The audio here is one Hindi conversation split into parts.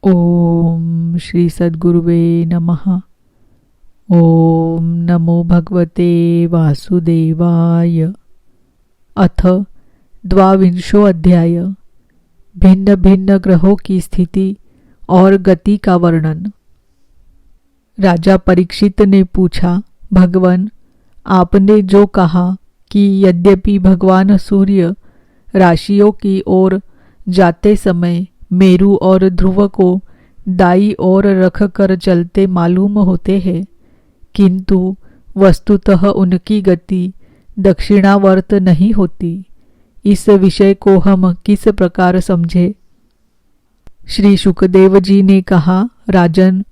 ओम श्री सद्गुरुवे नमः। ओम नमो भगवते वासुदेवाय। अथ द्वाविंशो अध्याय। भिन्न भिन्न ग्रहों की स्थिति और गति का वर्णन। राजा परीक्षित ने पूछा, भगवान, आपने जो कहा कि यद्यपि भगवान सूर्य राशियों की ओर जाते समय मेरु और ध्रुव को दाईं ओर रख कर चलते मालूम होते हैं, किंतु वस्तुतः उनकी गति दक्षिणावर्त नहीं होती, इस विषय को हम किस प्रकार समझे? श्री शुकदेव जी ने कहा, राजन,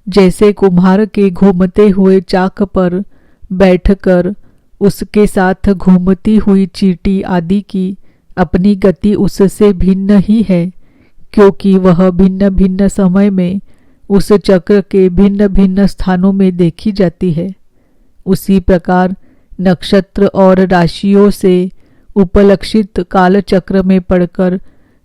जैसे कुम्हार के घूमते हुए चाक पर बैठकर उसके साथ घूमती हुई चींटी आदि की अपनी गति उससे भिन्न ही है, क्योंकि वह भिन्न भिन्न समय में उस चक्र के भिन्न भिन्न स्थानों में देखी जाती है। उसी प्रकार नक्षत्र और राशियों से उपलक्षित काल चक्र में पड़कर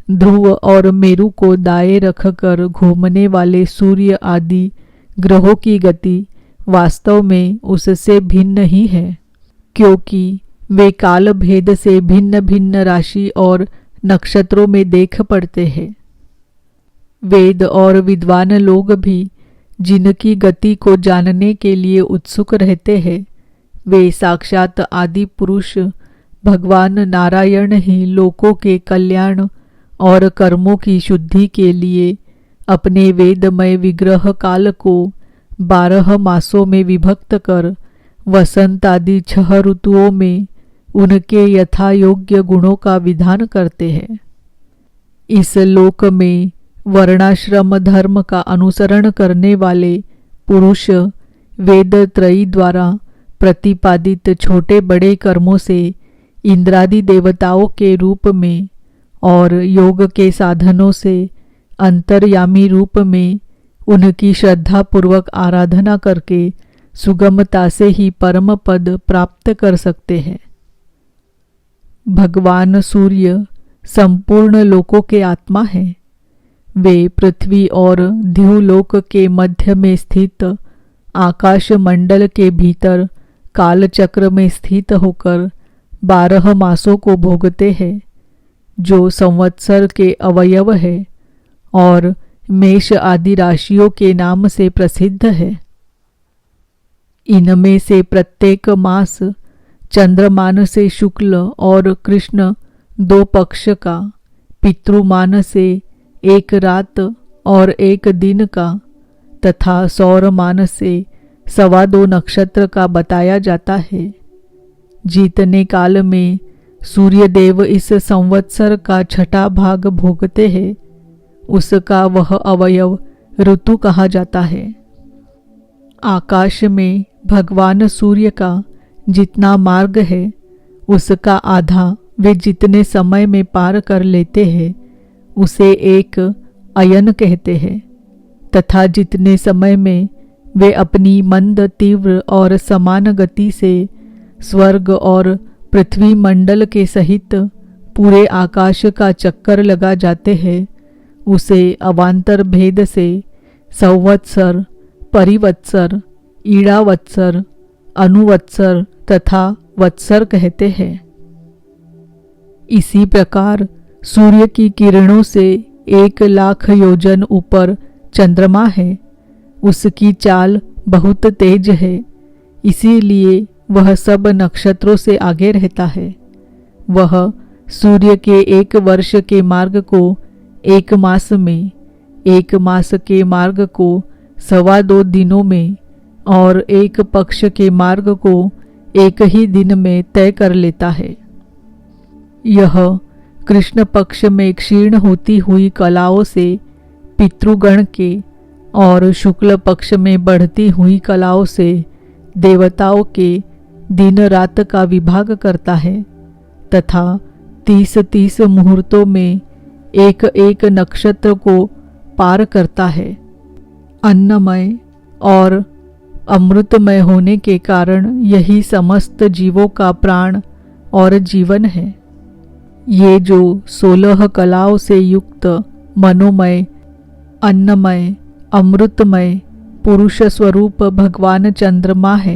ध्रुव और मेरु को दाएं रखकर घूमने वाले सूर्य आदि ग्रहों की गति वास्तव में उससे भिन्न ही है, क्योंकि वे काल भेद से भिन्न भिन्न राशि और नक्षत्रों में देख पड़ते हैं। वेद और विद्वान लोग भी जिनकी गति को जानने के लिए उत्सुक रहते हैं, वे साक्षात आदि पुरुष भगवान नारायण ही लोकों के कल्याण और कर्मों की शुद्धि के लिए अपने वेदमय विग्रह काल को 12 मासों में विभक्त कर वसंत आदि 6 ऋतुओं में उनके यथा योग्य गुणों का विधान करते हैं। इस लोक में वर्णाश्रम धर्म का अनुसरण करने वाले पुरुष वेद त्रयी द्वारा प्रतिपादित छोटे बड़े कर्मों से इंद्रादि देवताओं के रूप में और योग के साधनों से अंतर्यामी रूप में उनकी श्रद्धा पूर्वक आराधना करके सुगमता से ही परम पद प्राप्त कर सकते हैं। भगवान सूर्य संपूर्ण लोकों के आत्मा हैं। वे पृथ्वी और द्युलोक के मध्य में स्थित आकाश मंडल के भीतर काल चक्र में स्थित होकर 12 मासों को भोगते हैं, जो संवत्सर के अवयव है और मेष आदि राशियों के नाम से प्रसिद्ध है। इनमें से प्रत्येक मास चंद्रमान से शुक्ल और कृष्ण 2 पक्ष का, पितृमान से 1 रात और 1 दिन का तथा सौरमान से 2.25 नक्षत्र का बताया जाता है। जीतने काल में सूर्यदेव इस संवत्सर का 6ठा भाग भोगते हैं, उसका वह अवयव ऋतु कहा जाता है। आकाश में भगवान सूर्य का जितना मार्ग है, उसका आधा वे जितने समय में पार कर लेते हैं, उसे एक अयन कहते हैं, तथा जितने समय में वे अपनी मंद तीव्र और समान गति से स्वर्ग और पृथ्वी मंडल के सहित पूरे आकाश का चक्कर लगा जाते हैं, उसे अवान्तर भेद से संवत्सर, परिवत्सर, ईड़ावत्सर, अनुवत्सर तथा वत्सर कहते हैं। इसी प्रकार सूर्य की किरणों से 1 लाख योजन ऊपर चंद्रमा है। उसकी चाल बहुत तेज है, इसीलिए वह सब नक्षत्रों से आगे रहता है। वह सूर्य के 1 वर्ष के मार्ग को 1 मास में, 1 मास के मार्ग को 2.25 दिनों में और 1 पक्ष के मार्ग को 1 ही दिन में तय कर लेता है। यह कृष्ण पक्ष में क्षीण होती हुई कलाओं से पितृगण के और शुक्ल पक्ष में बढ़ती हुई कलाओं से देवताओं के दिन रात का विभाग करता है, तथा 30-30 मुहूर्तों में 1-1 नक्षत्र को पार करता है। अन्नमय और अमृतमय होने के कारण यही समस्त जीवों का प्राण और जीवन है। ये जो 16 कलाओं से युक्त मनोमय अन्नमय अमृतमय पुरुष स्वरूप भगवान चंद्रमा है।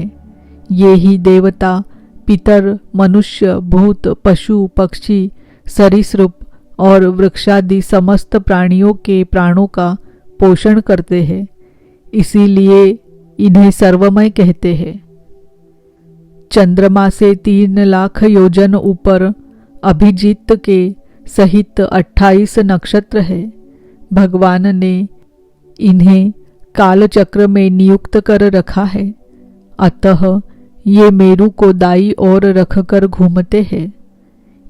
ये ही देवता, पितर, मनुष्य, भूत, पशु, पक्षी, सरीसृप और वृक्षादि समस्त प्राणियों के प्राणों का पोषण करते हैं। इसीलिए इन्हें सर्वमय कहते हैं। चंद्रमा से 3 लाख योजन ऊपर अभिजीत के सहित 28 नक्षत्र है। भगवान ने इन्हें कालचक्र में नियुक्त कर रखा है। अतः ये मेरु को दाईं ओर रखकर घूमते हैं।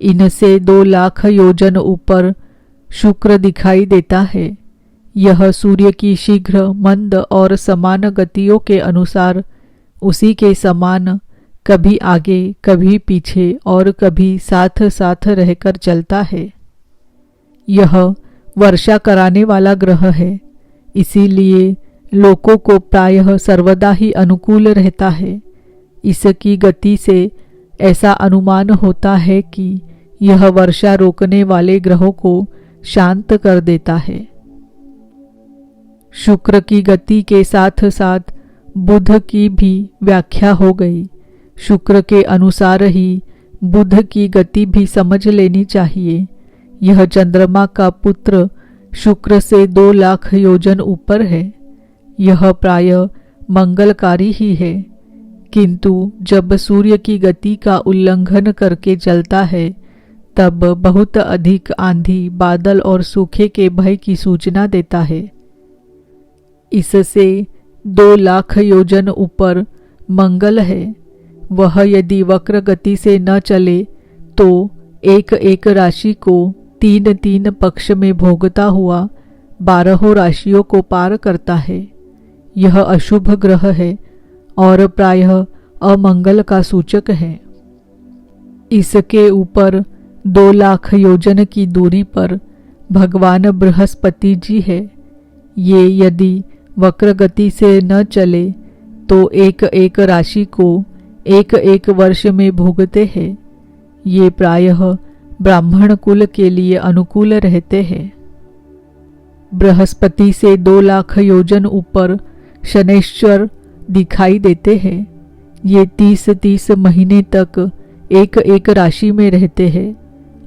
इनसे 2 लाख योजन ऊपर शुक्र दिखाई देता है। यह सूर्य की शीघ्र, मंद और समान गतियों के अनुसार उसी के समान कभी आगे, कभी पीछे और कभी साथ साथ रहकर चलता है। यह वर्षा कराने वाला ग्रह है। इसीलिए लोगों को प्रायः सर्वदा ही अनुकूल रहता है। इसकी गति से ऐसा अनुमान होता है कि यह वर्षा रोकने वाले ग्रहों को शांत कर देता है। शुक्र की गति के साथ साथ बुध की भी व्याख्या हो गई। शुक्र के अनुसार ही बुध की गति भी समझ लेनी चाहिए। यह चंद्रमा का पुत्र शुक्र से 2 लाख योजन ऊपर है। यह प्रायः मंगलकारी ही है, किंतु जब सूर्य की गति का उल्लंघन करके चलता है तब बहुत अधिक आंधी, बादल और सूखे के भय की सूचना देता है। इससे 2 लाख योजन ऊपर मंगल है। वह यदि वक्र गति से न चले तो एक एक राशि को 3 पक्ष में भोगता हुआ 12 राशियों को पार करता है। यह अशुभ ग्रह है और प्रायः अमंगल का सूचक है। इसके ऊपर 2 लाख योजन की दूरी पर भगवान बृहस्पति जी है। ये यदि वक्र गति से न चले तो एक एक राशि को एक एक वर्ष में भोगते हैं। ये प्रायः ब्राह्मण कुल के लिए अनुकूल रहते हैं। बृहस्पति से 2 लाख योजन ऊपर शनैश्चर दिखाई देते हैं। ये 30 महीने तक एक एक राशि में रहते हैं।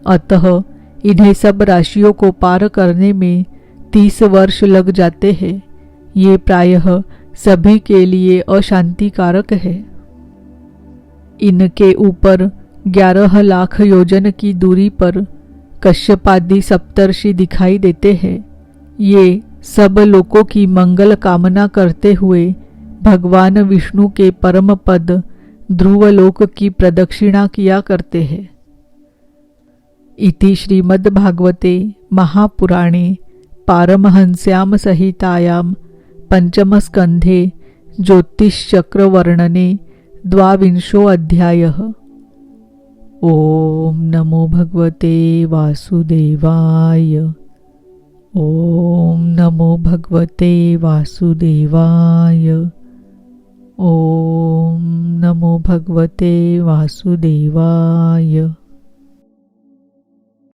अतः इन्हें सब राशियों को पार करने में 30 वर्ष लग जाते हैं। ये प्रायः सभी के लिए अशांतिकारक है। इनके ऊपर 11 लाख योजन की दूरी पर कश्यपादि सप्तर्षि दिखाई देते हैं। ये सब लोगों की मंगल कामना करते हुए भगवान विष्णु के परम पद ध्रुवलोक की प्रदक्षिणा किया करते हैं। इति श्रीमद्भागवते महापुराणे पारमहंस्याम संहितायां पंचमस्कन्धे ज्योतिश्चक्रवर्णने 22 अध्यायः। ओम नमो भगवते वासुदेवाय। ओम नमो भगवते वासुदेवाय। ओम नमो भगवते वासुदेवाय।